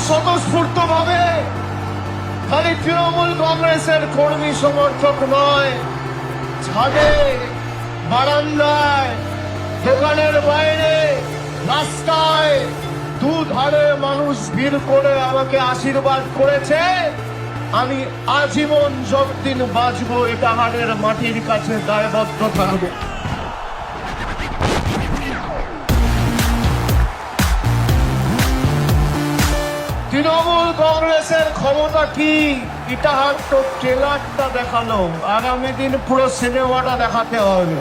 স্বতঃস্ফূর্ত ভাবে খালি তৃণমূল কংগ্রেসের কর্মী সমর্থক নয়, ছাদে, বারান্দায়, দোকানের বাইরে, রাস্তায় দুধারে মানুষ ভিড় করে আমাকে আশীর্বাদ করেছে। আমি আজীবন যতদিন বাঁচবো ইটাহারের মাটির কাছে দায়বদ্ধ থাকবো। তৃণমূল কংগ্রেসের ক্ষমতা কি, ইটাহার তো ট্রেলারটা দেখালো, আগামী দিন পুরো সিনেমাটা দেখাতে হবে।